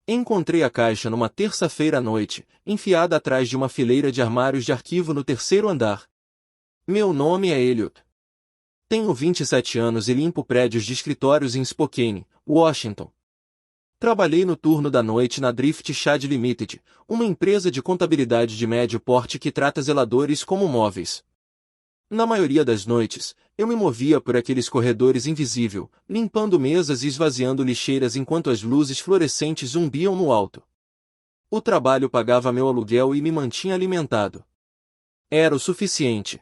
Encontrei a caixa numa terça-feira à noite, enfiada atrás de uma fileira de armários de arquivo no terceiro andar. Meu nome é Elliot. Tenho 27 anos e limpo prédios de escritórios em Spokane, Washington. Trabalhei no turno da noite na Drift Shad Limited, uma empresa de contabilidade de médio porte que trata zeladores como móveis. Na maioria das noites, eu me movia por aqueles corredores invisíveis, limpando mesas e esvaziando lixeiras enquanto as luzes fluorescentes zumbiam no alto. O trabalho pagava meu aluguel e me mantinha alimentado. Era o suficiente.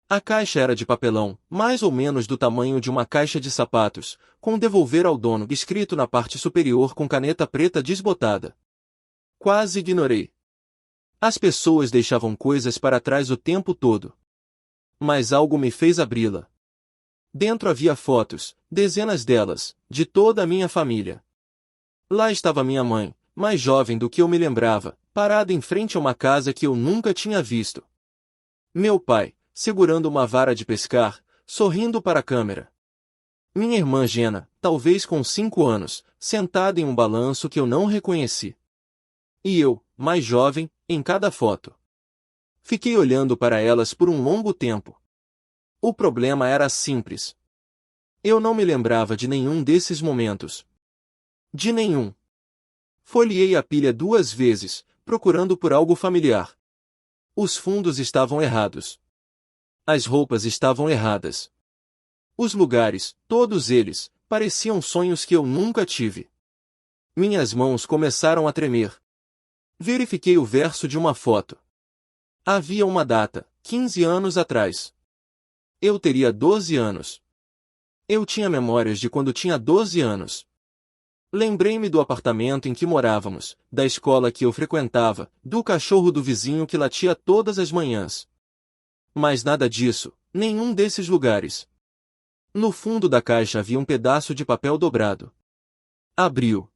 A caixa era de papelão, mais ou menos do tamanho de uma caixa de sapatos, com devolver ao dono escrito na parte superior com caneta preta desbotada. Quase ignorei. As pessoas deixavam coisas para trás o tempo todo. Mas algo me fez abri-la. Dentro havia fotos, dezenas delas, de toda a minha família. Lá estava minha mãe, mais jovem do que eu me lembrava, parada em frente a uma casa que eu nunca tinha visto. Meu pai, segurando uma vara de pescar, sorrindo para a câmera. Minha irmã Jenna, talvez com 5 anos, sentada em um balanço que eu não reconheci. E eu, mais jovem, em cada foto. Fiquei olhando para elas por um longo tempo. O problema era simples. Eu não me lembrava de nenhum desses momentos. De nenhum. Folheei a pilha 2 vezes, procurando por algo familiar. Os fundos estavam errados. As roupas estavam erradas. Os lugares, todos eles, pareciam sonhos que eu nunca tive. Minhas mãos começaram a tremer. Verifiquei o verso de uma foto. Havia uma data, 15 anos atrás. Eu teria 12 anos. Eu tinha memórias de quando tinha 12 anos. Lembrei-me do apartamento em que morávamos, da escola que eu frequentava, do cachorro do vizinho que latia todas as manhãs. Mas nada disso, nenhum desses lugares. No fundo da caixa havia um pedaço de papel dobrado. Abriu.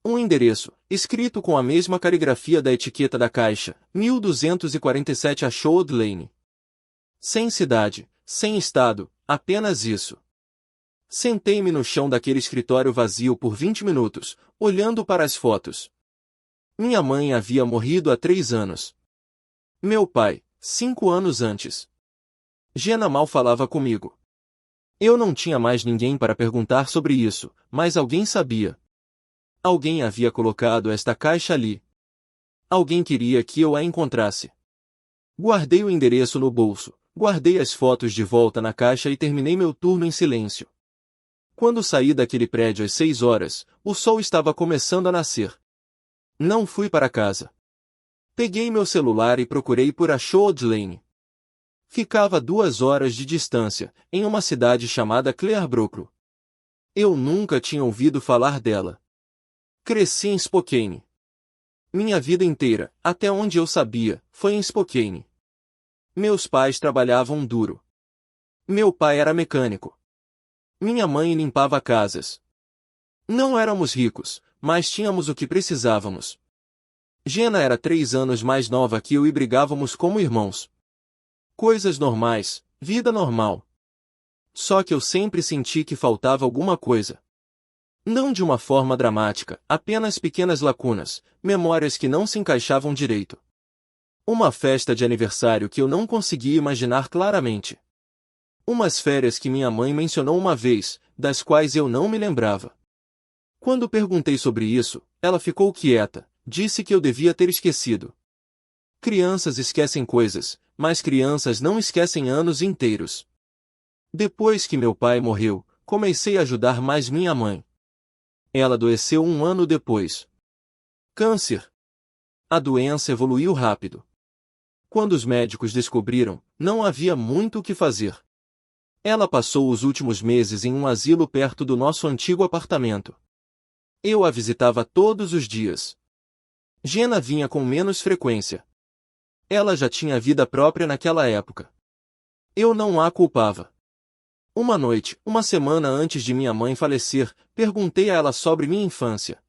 Um endereço, escrito com a mesma caligrafia da etiqueta da caixa, 1247 Ashwood Lane. Sem cidade, sem estado, apenas isso. Sentei-me no chão daquele escritório vazio por 20 minutos, olhando para as fotos. Minha mãe havia morrido há 3 anos. Meu pai, 5 anos antes. Jenna mal falava comigo. Eu não tinha mais ninguém para perguntar sobre isso, mas alguém sabia. Alguém havia colocado esta caixa ali. Alguém queria que eu a encontrasse. Guardei o endereço no bolso, guardei as fotos de volta na caixa e terminei meu turno em silêncio. Quando saí daquele prédio às 6 horas, o sol estava começando a nascer. Não fui para casa. Peguei meu celular e procurei por Ashwood Lane. Ficava 2 horas de distância, em uma cidade chamada Clearbrook. Eu nunca tinha ouvido falar dela. Cresci em Spokane. Minha vida inteira, até onde eu sabia, foi em Spokane. Meus pais trabalhavam duro. Meu pai era mecânico. Minha mãe limpava casas. Não éramos ricos, mas tínhamos o que precisávamos. Jenna era 3 anos mais nova que eu e brigávamos como irmãos. Coisas normais, vida normal. Só que eu sempre senti que faltava alguma coisa. Não de uma forma dramática, apenas pequenas lacunas, memórias que não se encaixavam direito. Uma festa de aniversário que eu não conseguia imaginar claramente. Umas férias que minha mãe mencionou uma vez, das quais eu não me lembrava. Quando perguntei sobre isso, ela ficou quieta, disse que eu devia ter esquecido. Crianças esquecem coisas, mas crianças não esquecem anos inteiros. Depois que meu pai morreu, comecei a ajudar mais minha mãe. Ela adoeceu 1 ano depois. Câncer. A doença evoluiu rápido. Quando os médicos descobriram, não havia muito o que fazer. Ela passou os últimos meses em um asilo perto do nosso antigo apartamento. Eu a visitava todos os dias. Jenna vinha com menos frequência. Ela já tinha vida própria naquela época. Eu não a culpava. Uma noite, uma semana antes de minha mãe falecer, perguntei a ela sobre minha infância.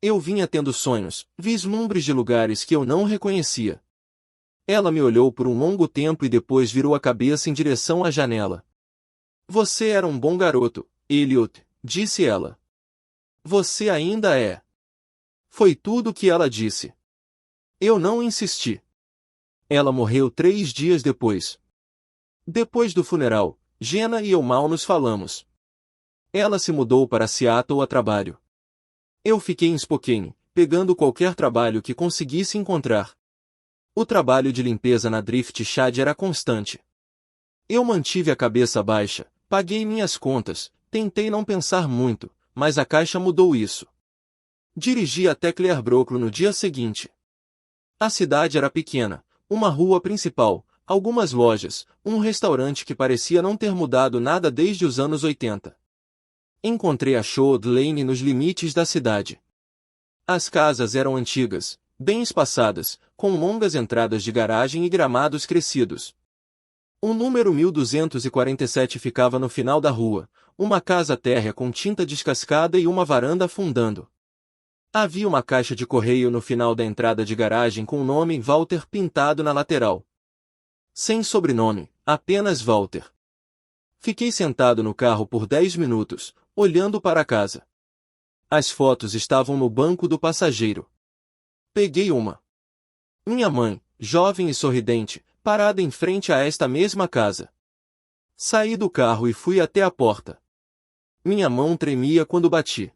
Eu vinha tendo sonhos, vislumbres de lugares que eu não reconhecia. Ela me olhou por um longo tempo e depois virou a cabeça em direção à janela. Você era um bom garoto, Elliot, disse ela. Você ainda é. Foi tudo o que ela disse. Eu não insisti. Ela morreu 3 dias depois. Depois do funeral, Jenna e eu mal nos falamos. Ela se mudou para Seattle a trabalho. Eu fiquei em Spokane, pegando qualquer trabalho que conseguisse encontrar. O trabalho de limpeza na Drift Shad era constante. Eu mantive a cabeça baixa, paguei minhas contas, tentei não pensar muito, mas a Caixa mudou isso. Dirigi até Clearbrook no dia seguinte. A cidade era pequena, uma rua principal, algumas lojas, um restaurante que parecia não ter mudado nada desde os anos 80. Encontrei a Shod Lane nos limites da cidade. As casas eram antigas, bem espaçadas, com longas entradas de garagem e gramados crescidos. O número 1247 ficava no final da rua, uma casa térrea com tinta descascada e uma varanda afundando. Havia uma caixa de correio no final da entrada de garagem com o nome Walter pintado na lateral. Sem sobrenome, apenas Walter. Fiquei sentado no carro por 10 minutos, olhando para a casa. As fotos estavam no banco do passageiro. Peguei uma. Minha mãe, jovem e sorridente, parada em frente a esta mesma casa. Saí do carro e fui até a porta. Minha mão tremia quando bati.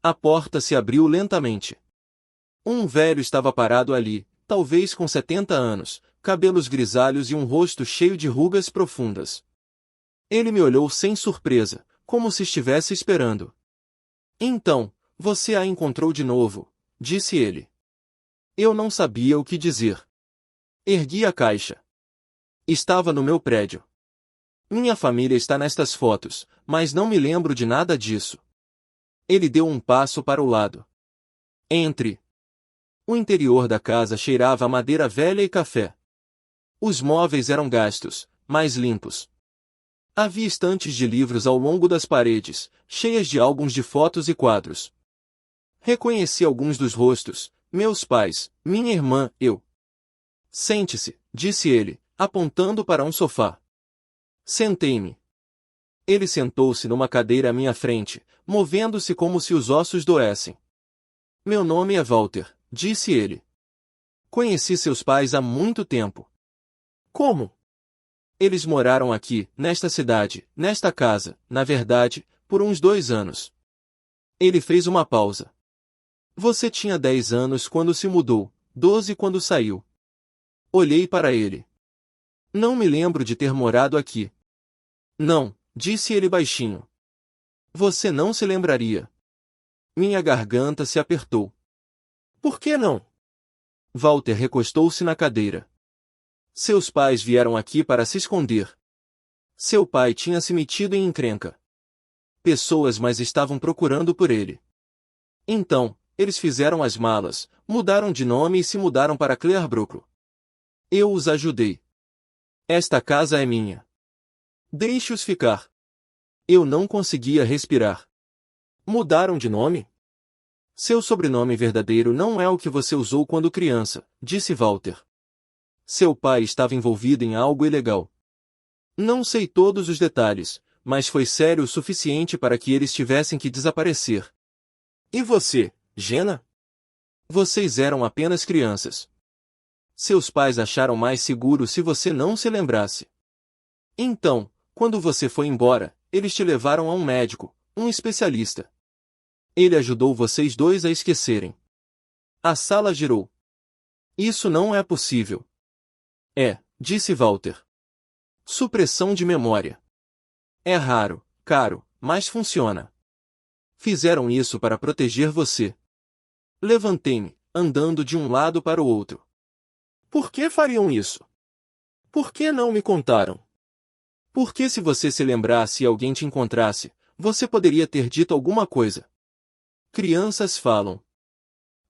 A porta se abriu lentamente. Um velho estava parado ali, talvez com 70 anos, cabelos grisalhos e um rosto cheio de rugas profundas. Ele me olhou sem surpresa, como se estivesse esperando. Então, você a encontrou de novo, disse ele. Eu não sabia o que dizer. Ergui a caixa. Estava no meu prédio. Minha família está nestas fotos, mas não me lembro de nada disso. Ele deu um passo para o lado. Entre. O interior da casa cheirava a madeira velha e café. Os móveis eram gastos, mas limpos. Havia estantes de livros ao longo das paredes, cheias de álbuns de fotos e quadros. Reconheci alguns dos rostos, meus pais, minha irmã, eu. Sente-se, disse ele, apontando para um sofá. Sentei-me. Ele sentou-se numa cadeira à minha frente, movendo-se como se os ossos doessem. Meu nome é Walter, disse ele. Conheci seus pais há muito tempo. Como? Eles moraram aqui, nesta cidade, nesta casa, na verdade, por uns 2 anos. Ele fez uma pausa. Você tinha 10 anos quando se mudou, 12 quando saiu. Olhei para ele. Não me lembro de ter morado aqui. Não, disse ele baixinho. Você não se lembraria. Minha garganta se apertou. Por que não? Walter recostou-se na cadeira. Seus pais vieram aqui para se esconder. Seu pai tinha se metido em encrenca. Pessoas mais estavam procurando por ele. Então, eles fizeram as malas, mudaram de nome e se mudaram para Clearbrook. Eu os ajudei. Esta casa é minha. Deixe-os ficar. Eu não conseguia respirar. Mudaram de nome? Seu sobrenome verdadeiro não é o que você usou quando criança, disse Walter. Seu pai estava envolvido em algo ilegal. Não sei todos os detalhes, mas foi sério o suficiente para que eles tivessem que desaparecer. E você, Jenna? Vocês eram apenas crianças. Seus pais acharam mais seguro se você não se lembrasse. Então, quando você foi embora, eles te levaram a um médico, um especialista. Ele ajudou vocês dois a esquecerem. A sala girou. Isso não é possível. É, disse Walter. Supressão de memória. É raro, caro, mas funciona. Fizeram isso para proteger você. Levantei-me, andando de um lado para o outro. Por que fariam isso? Por que não me contaram? Porque se você se lembrasse e alguém te encontrasse, você poderia ter dito alguma coisa. Crianças falam.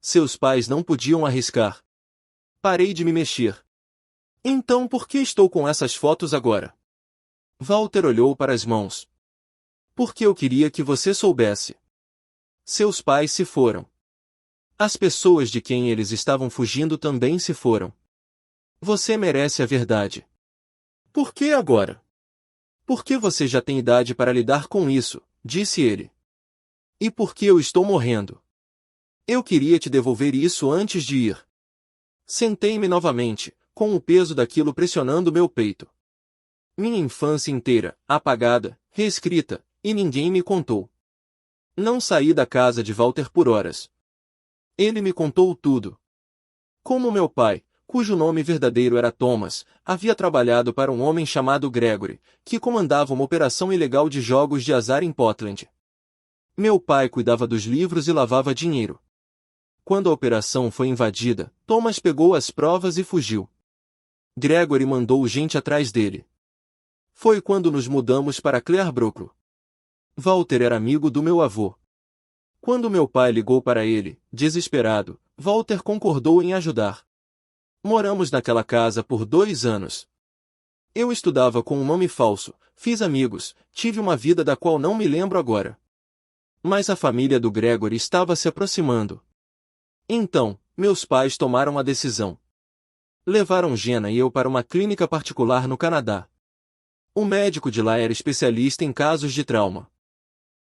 Seus pais não podiam arriscar. Parei de me mexer. Então por que estou com essas fotos agora? Walter olhou para as mãos. Porque eu queria que você soubesse. Seus pais se foram. As pessoas de quem eles estavam fugindo também se foram. Você merece a verdade. Por que agora? Porque você já tem idade para lidar com isso, disse ele. E porque eu estou morrendo. Eu queria te devolver isso antes de ir. Sentei-me novamente, com o peso daquilo pressionando meu peito. Minha infância inteira, apagada, reescrita, e ninguém me contou. Não saí da casa de Walter por horas. Ele me contou tudo. Como meu pai, cujo nome verdadeiro era Thomas, havia trabalhado para um homem chamado Gregory, que comandava uma operação ilegal de jogos de azar em Portland. Meu pai cuidava dos livros e lavava dinheiro. Quando a operação foi invadida, Thomas pegou as provas e fugiu. Gregory mandou gente atrás dele. Foi quando nos mudamos para Clearbrook. Walter era amigo do meu avô. Quando meu pai ligou para ele, desesperado, Walter concordou em ajudar. Moramos naquela casa por 2 anos. Eu estudava com um nome falso, fiz amigos, tive uma vida da qual não me lembro agora. Mas a família do Gregory estava se aproximando. Então, meus pais tomaram a decisão. Levaram Jenna e eu para uma clínica particular no Canadá. O médico de lá era especialista em casos de trauma.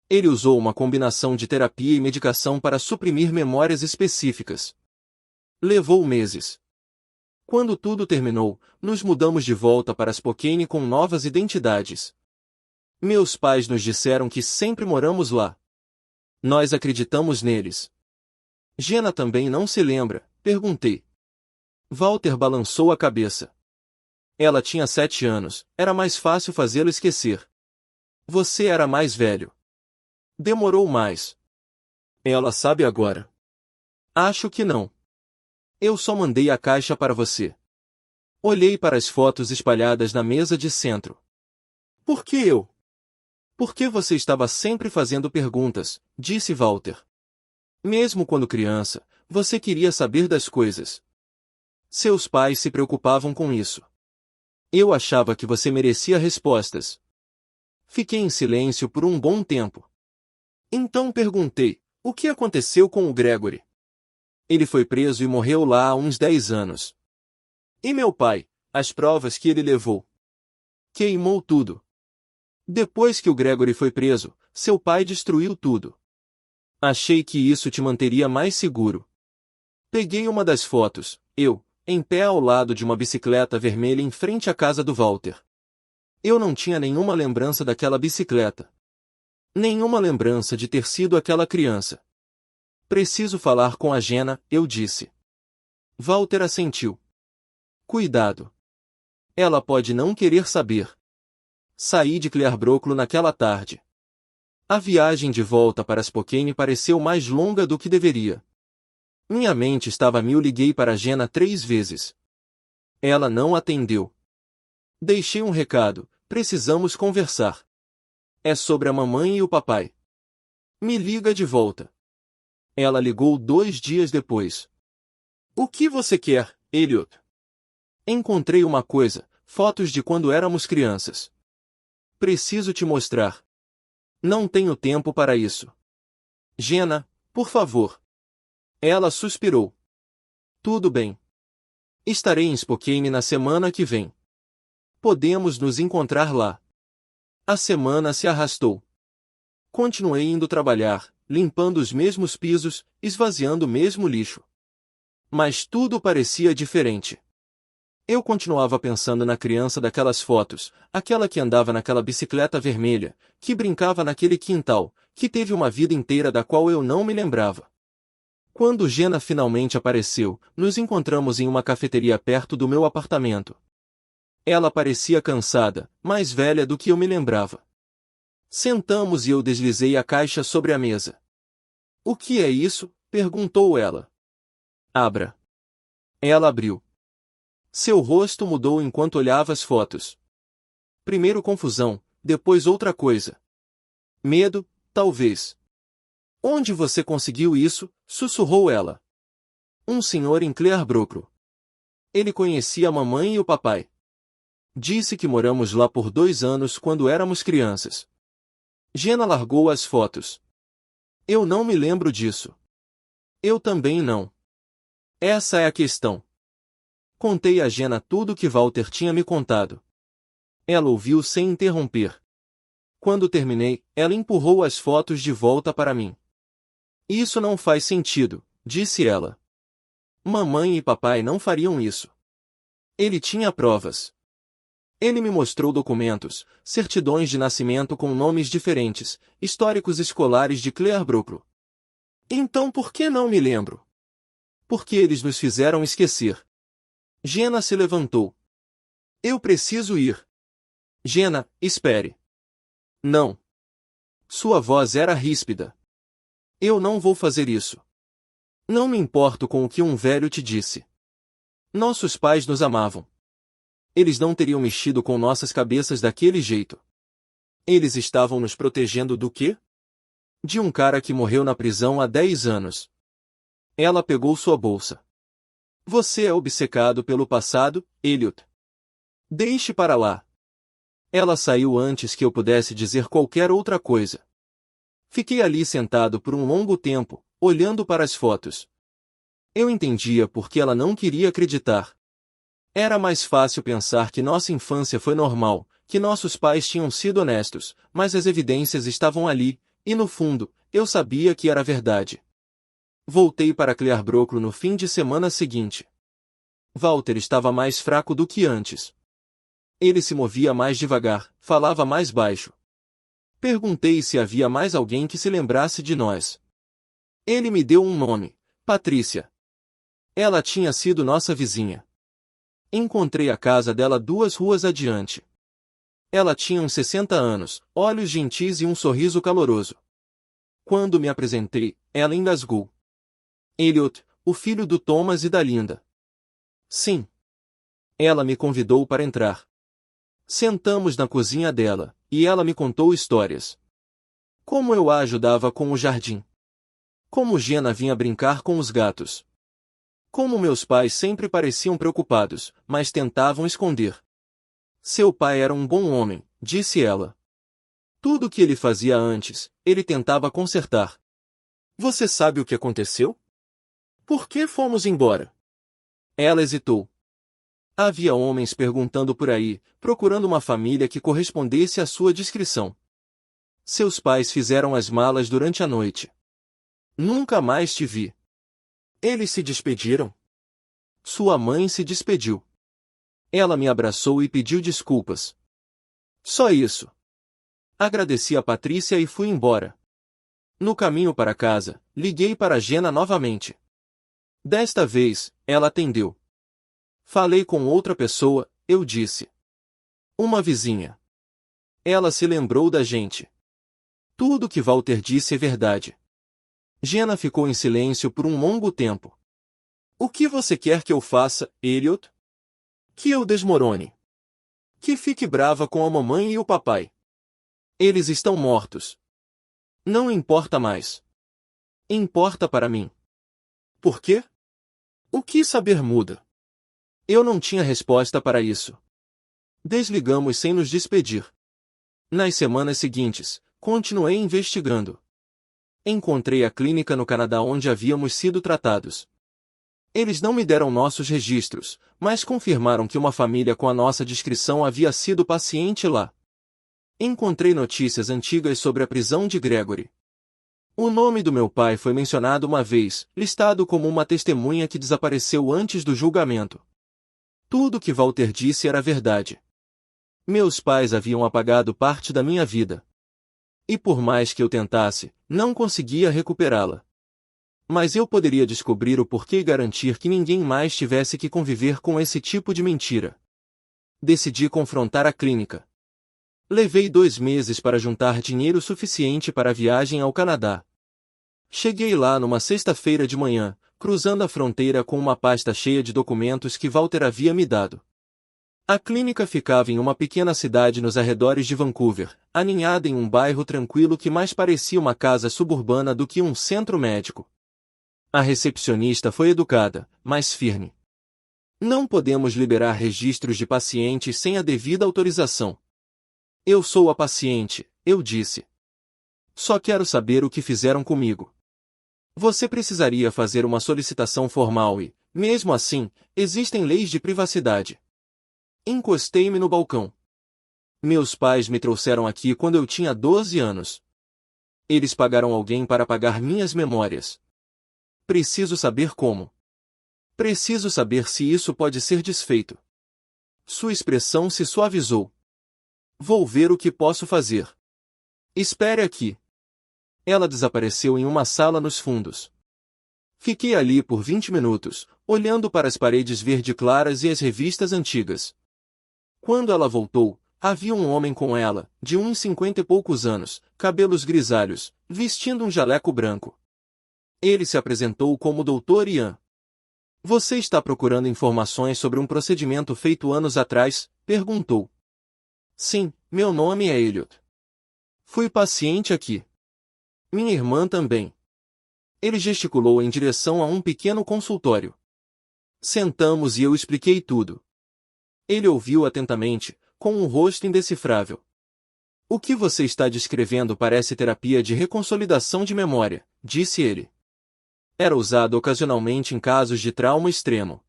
Ele usou uma combinação de terapia e medicação para suprimir memórias específicas. Levou meses. Quando tudo terminou, nos mudamos de volta para Spokane com novas identidades. Meus pais nos disseram que sempre moramos lá. Nós acreditamos neles. Jenna também não se lembra, perguntei. Walter balançou a cabeça. Ela tinha 7 anos, era mais fácil fazê-lo esquecer. Você era mais velho. Demorou mais. Ela sabe agora. Acho que não. Eu só mandei a caixa para você. Olhei para as fotos espalhadas na mesa de centro. Por que eu? Porque você estava sempre fazendo perguntas, disse Walter. Mesmo quando criança, você queria saber das coisas. Seus pais se preocupavam com isso. Eu achava que você merecia respostas. Fiquei em silêncio por um bom tempo. Então perguntei, o que aconteceu com o Gregory? Ele foi preso e morreu lá há uns 10 anos. E meu pai, as provas que ele levou? Queimou tudo. Depois que o Gregory foi preso, seu pai destruiu tudo. Achei que isso te manteria mais seguro. Peguei uma das fotos, eu, em pé ao lado de uma bicicleta vermelha em frente à casa do Walter. Eu não tinha nenhuma lembrança daquela bicicleta. Nenhuma lembrança de ter sido aquela criança. Preciso falar com a Jenna, eu disse. Walter assentiu. Cuidado. Ela pode não querer saber. Saí de Clearbrook naquela tarde. A viagem de volta para Spokane pareceu mais longa do que deveria. Minha mente estava a mil. Liguei para Jenna 3 vezes. Ela não atendeu. Deixei um recado, precisamos conversar. É sobre a mamãe e o papai. Me liga de volta. Ela ligou 2 dias depois. O que você quer, Elliot? Encontrei uma coisa, fotos de quando éramos crianças. Preciso te mostrar. Não tenho tempo para isso. Jenna, por favor. Ela suspirou. Tudo bem. Estarei em Spokane na semana que vem. Podemos nos encontrar lá. A semana se arrastou. Continuei indo trabalhar, limpando os mesmos pisos, esvaziando o mesmo lixo. Mas tudo parecia diferente. Eu continuava pensando na criança daquelas fotos, aquela que andava naquela bicicleta vermelha, que brincava naquele quintal, que teve uma vida inteira da qual eu não me lembrava. Quando Jenna finalmente apareceu, nos encontramos em uma cafeteria perto do meu apartamento. Ela parecia cansada, mais velha do que eu me lembrava. Sentamos e eu deslizei a caixa sobre a mesa. O que é isso? Perguntou ela. Abra. Ela abriu. Seu rosto mudou enquanto olhava as fotos. Primeiro confusão, depois outra coisa. Medo, talvez. Onde você conseguiu isso? Sussurrou ela. Um senhor em Clearbrook. Ele conhecia a mamãe e o papai. Disse que moramos lá por 2 anos quando éramos crianças. Jenna largou as fotos. Eu não me lembro disso. Eu também não. Essa é a questão. Contei a Jenna tudo o que Walter tinha me contado. Ela ouviu sem interromper. Quando terminei, ela empurrou as fotos de volta para mim. Isso não faz sentido, disse ela. Mamãe e papai não fariam isso. Ele tinha provas. Ele me mostrou documentos, certidões de nascimento com nomes diferentes, históricos escolares de Claire Brooklow. Então por que não me lembro? Porque eles nos fizeram esquecer. Jenna se levantou. Eu preciso ir. Jenna, espere. Não. Sua voz era ríspida. Eu não vou fazer isso. Não me importo com o que um velho te disse. Nossos pais nos amavam. Eles não teriam mexido com nossas cabeças daquele jeito. Eles estavam nos protegendo do quê? De um cara que morreu na prisão há 10 anos. Ela pegou sua bolsa. Você é obcecado pelo passado, Elliot. Deixe para lá. Ela saiu antes que eu pudesse dizer qualquer outra coisa. Fiquei ali sentado por um longo tempo, olhando para as fotos. Eu entendia porque ela não queria acreditar. Era mais fácil pensar que nossa infância foi normal, que nossos pais tinham sido honestos, mas as evidências estavam ali, e no fundo, eu sabia que era verdade. Voltei para Claire Brooklow no fim de semana seguinte. Walter estava mais fraco do que antes. Ele se movia mais devagar, falava mais baixo. Perguntei se havia mais alguém que se lembrasse de nós. Ele me deu um nome, Patrícia. Ela tinha sido nossa vizinha. Encontrei a casa dela 2 ruas adiante. Ela tinha uns 60 anos, olhos gentis e um sorriso caloroso. Quando me apresentei, ela engasgou. Elliot, o filho do Thomas e da Linda. Sim. Ela me convidou para entrar. Sentamos na cozinha dela, e ela me contou histórias. Como eu a ajudava com o jardim. Como Jenna vinha brincar com os gatos. Como meus pais sempre pareciam preocupados, mas tentavam esconder. Seu pai era um bom homem, disse ela. Tudo o que ele fazia antes, ele tentava consertar. Você sabe o que aconteceu? Por que fomos embora? Ela hesitou. Havia homens perguntando por aí, procurando uma família que correspondesse à sua descrição. Seus pais fizeram as malas durante a noite. Nunca mais te vi. Eles se despediram? Sua mãe se despediu. Ela me abraçou e pediu desculpas. Só isso. Agradeci a Patrícia e fui embora. No caminho para casa, liguei para Jenna novamente. Desta vez, ela atendeu. Falei com outra pessoa, eu disse. Uma vizinha. Ela se lembrou da gente. Tudo que Walter disse é verdade. Jenna ficou em silêncio por um longo tempo. O que você quer que eu faça, Elliot? Que eu desmorone. Que fique brava com a mamãe e o papai. Eles estão mortos. Não importa mais. Importa para mim. Por quê? O que saber muda? Eu não tinha resposta para isso. Desligamos sem nos despedir. Nas semanas seguintes, continuei investigando. Encontrei a clínica no Canadá onde havíamos sido tratados. Eles não me deram nossos registros, mas confirmaram que uma família com a nossa descrição havia sido paciente lá. Encontrei notícias antigas sobre a prisão de Gregory. O nome do meu pai foi mencionado uma vez, listado como uma testemunha que desapareceu antes do julgamento. Tudo que Walter disse era verdade. Meus pais haviam apagado parte da minha vida. E por mais que eu tentasse, não conseguia recuperá-la. Mas eu poderia descobrir o porquê e garantir que ninguém mais tivesse que conviver com esse tipo de mentira. Decidi confrontar a clínica. Levei 2 meses para juntar dinheiro suficiente para a viagem ao Canadá. Cheguei lá numa sexta-feira de manhã, cruzando a fronteira com uma pasta cheia de documentos que Walter havia me dado. A clínica ficava em uma pequena cidade nos arredores de Vancouver, aninhada em um bairro tranquilo que mais parecia uma casa suburbana do que um centro médico. A recepcionista foi educada, mas firme. Não podemos liberar registros de pacientes sem a devida autorização. Eu sou a paciente, eu disse. Só quero saber o que fizeram comigo. Você precisaria fazer uma solicitação formal e, mesmo assim, existem leis de privacidade. Encostei-me no balcão. Meus pais me trouxeram aqui quando eu tinha 12 anos. Eles pagaram alguém para apagar minhas memórias. Preciso saber como. Preciso saber se isso pode ser desfeito. Sua expressão se suavizou. Vou ver o que posso fazer. Espere aqui. Ela desapareceu em uma sala nos fundos. Fiquei ali por 20 minutos, olhando para as paredes verde claras e as revistas antigas. Quando ela voltou, havia um homem com ela, de uns 50 e poucos anos, cabelos grisalhos, vestindo um jaleco branco. Ele se apresentou como Dr. Ian. Você está procurando informações sobre um procedimento feito anos atrás? Perguntou. Sim, meu nome é Elliot. Fui paciente aqui. Minha irmã também. Ele gesticulou em direção a um pequeno consultório. Sentamos e eu expliquei tudo. Ele ouviu atentamente, com um rosto indecifrável. O que você está descrevendo parece terapia de reconsolidação de memória, disse ele. Era usado ocasionalmente em casos de trauma extremo.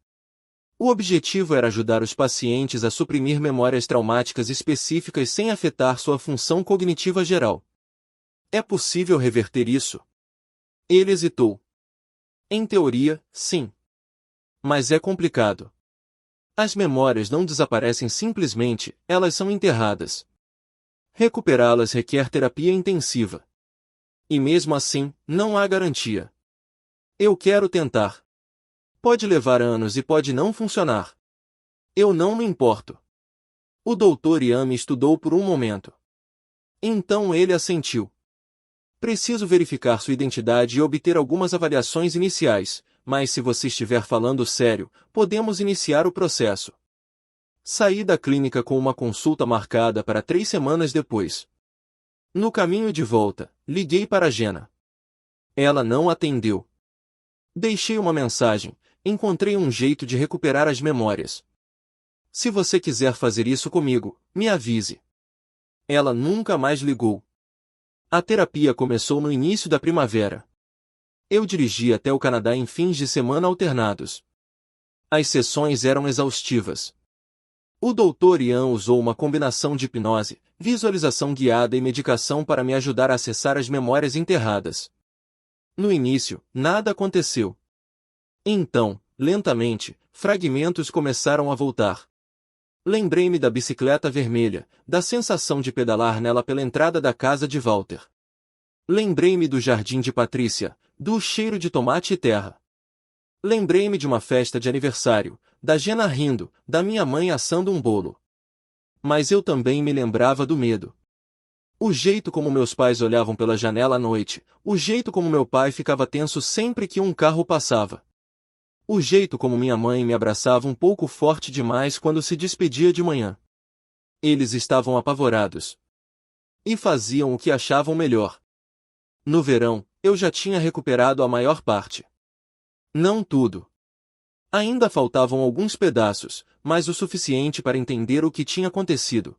O objetivo era ajudar os pacientes a suprimir memórias traumáticas específicas sem afetar sua função cognitiva geral. É possível reverter isso? Ele hesitou. Em teoria, sim. Mas é complicado. As memórias não desaparecem simplesmente, elas são enterradas. Recuperá-las requer terapia intensiva. E mesmo assim, não há garantia. Eu quero tentar. Pode levar anos e pode não funcionar. Eu não me importo. O Dr. Ian me estudou por um momento. Então ele assentiu. Preciso verificar sua identidade e obter algumas avaliações iniciais, mas se você estiver falando sério, podemos iniciar o processo. Saí da clínica com uma consulta marcada para 3 semanas depois. No caminho de volta, liguei para Jenna. Ela não atendeu. Deixei uma mensagem, encontrei um jeito de recuperar as memórias. Se você quiser fazer isso comigo, me avise. Ela nunca mais ligou. A terapia começou no início da primavera. Eu dirigi até o Canadá em fins de semana alternados. As sessões eram exaustivas. O Dr. Ian usou uma combinação de hipnose, visualização guiada e medicação para me ajudar a acessar as memórias enterradas. No início, nada aconteceu. Então, lentamente, fragmentos começaram a voltar. Lembrei-me da bicicleta vermelha, da sensação de pedalar nela pela entrada da casa de Walter. Lembrei-me do jardim de Patrícia, do cheiro de tomate e terra. Lembrei-me de uma festa de aniversário, da Jenna rindo, da minha mãe assando um bolo. Mas eu também me lembrava do medo. O jeito como meus pais olhavam pela janela à noite, o jeito como meu pai ficava tenso sempre que um carro passava. O jeito como minha mãe me abraçava um pouco forte demais quando se despedia de manhã. Eles estavam apavorados. E faziam o que achavam melhor. No verão, eu já tinha recuperado a maior parte. Não tudo. Ainda faltavam alguns pedaços, mas o suficiente para entender o que tinha acontecido.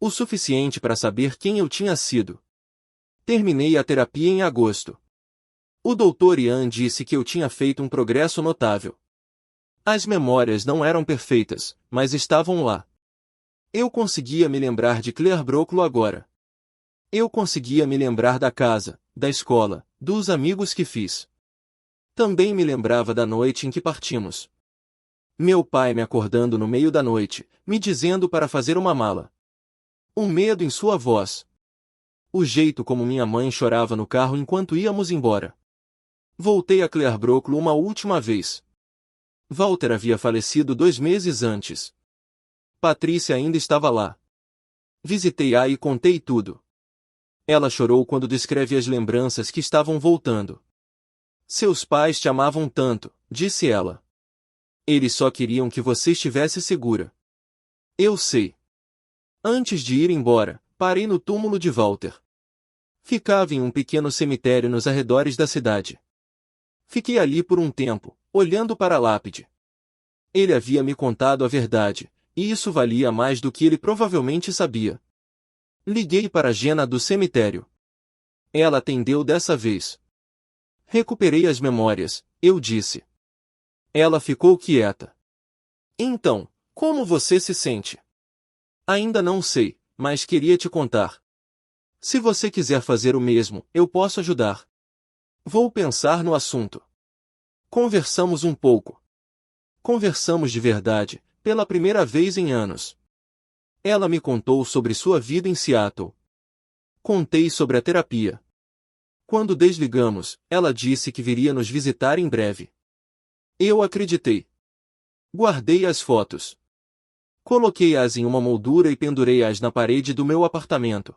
O suficiente para saber quem eu tinha sido. Terminei a terapia em agosto. O Dr. Ian disse que eu tinha feito um progresso notável. As memórias não eram perfeitas, mas estavam lá. Eu conseguia me lembrar de Claire Broclo agora. Eu conseguia me lembrar da casa, da escola, dos amigos que fiz. Também me lembrava da noite em que partimos. Meu pai me acordando no meio da noite, me dizendo para fazer uma mala. Um medo em sua voz. O jeito como minha mãe chorava no carro enquanto íamos embora. Voltei a Claire Broclo uma última vez. Walter havia falecido 2 meses antes. Patrícia ainda estava lá. Visitei-a e contei tudo. Ela chorou quando descreve as lembranças que estavam voltando. Seus pais te amavam tanto, disse ela. Eles só queriam que você estivesse segura. Eu sei. Antes de ir embora, parei no túmulo de Walter. Ficava em um pequeno cemitério nos arredores da cidade. Fiquei ali por um tempo, olhando para a lápide. Ele havia me contado a verdade, e isso valia mais do que ele provavelmente sabia. Liguei para Jenna do cemitério. Ela atendeu dessa vez. Recuperei as memórias, eu disse. Ela ficou quieta. Então, como você se sente? Ainda não sei, mas queria te contar. Se você quiser fazer o mesmo, eu posso ajudar. Vou pensar no assunto. Conversamos um pouco. Conversamos de verdade, pela primeira vez em anos. Ela me contou sobre sua vida em Seattle. Contei sobre a terapia. Quando desligamos, ela disse que viria nos visitar em breve. Eu acreditei. Guardei as fotos. Coloquei-as em uma moldura e pendurei-as na parede do meu apartamento.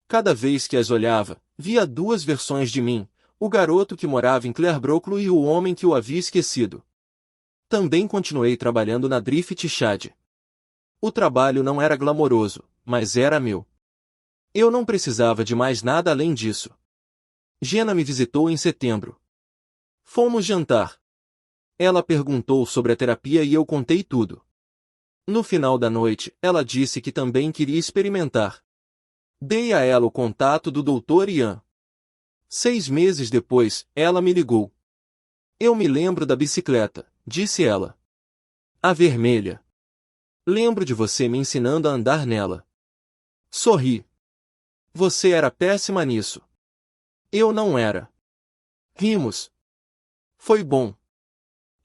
Cada vez que as olhava, via duas versões de mim, o garoto que morava em Clearbrook e o homem que o havia esquecido. Também continuei trabalhando na Drift Chad. O trabalho não era glamouroso, mas era meu. Eu não precisava de mais nada além disso. Jenna me visitou em setembro. Fomos jantar. Ela perguntou sobre a terapia e eu contei tudo. No final da noite, ela disse que também queria experimentar. Dei a ela o contato do Dr. Ian. 6 meses depois, ela me ligou. Eu me lembro da bicicleta, disse ela. A vermelha. Lembro de você me ensinando a andar nela. Sorri. Você era péssima nisso. Eu não era. Rimos. Foi bom.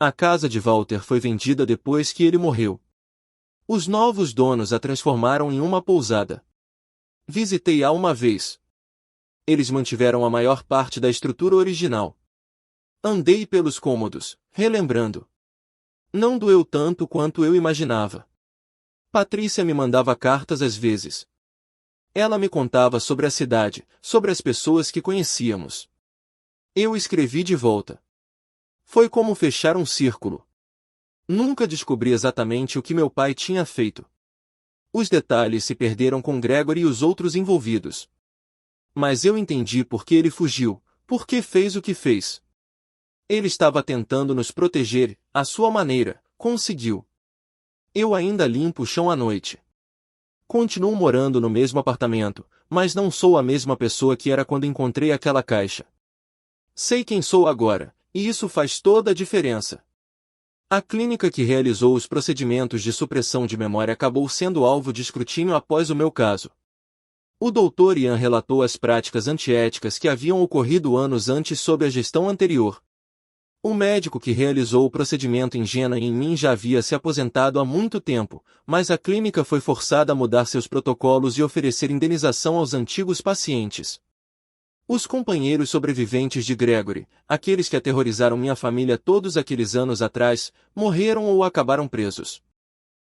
A casa de Walter foi vendida depois que ele morreu. Os novos donos a transformaram em uma pousada. Visitei-a uma vez. Eles mantiveram a maior parte da estrutura original. Andei pelos cômodos, relembrando. Não doeu tanto quanto eu imaginava. Patrícia me mandava cartas às vezes. Ela me contava sobre a cidade, sobre as pessoas que conhecíamos. Eu escrevi de volta. Foi como fechar um círculo. Nunca descobri exatamente o que meu pai tinha feito. Os detalhes se perderam com Gregory e os outros envolvidos. Mas eu entendi por que ele fugiu, por que fez o que fez. Ele estava tentando nos proteger, à sua maneira, conseguiu. Eu ainda limpo o chão à noite. Continuo morando no mesmo apartamento, mas não sou a mesma pessoa que era quando encontrei aquela caixa. Sei quem sou agora, e isso faz toda a diferença. A clínica que realizou os procedimentos de supressão de memória acabou sendo alvo de escrutínio após o meu caso. O Dr. Ian relatou as práticas antiéticas que haviam ocorrido anos antes sob a gestão anterior. O médico que realizou o procedimento em Jenna e em mim já havia se aposentado há muito tempo, mas a clínica foi forçada a mudar seus protocolos e oferecer indenização aos antigos pacientes. Os companheiros sobreviventes de Gregory, aqueles que aterrorizaram minha família todos aqueles anos atrás, morreram ou acabaram presos.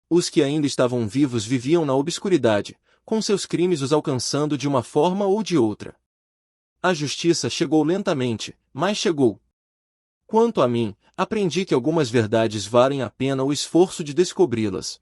Os que ainda estavam vivos viviam na obscuridade, com seus crimes os alcançando de uma forma ou de outra. A justiça chegou lentamente, mas chegou. Quanto a mim, aprendi que algumas verdades valem a pena o esforço de descobri-las.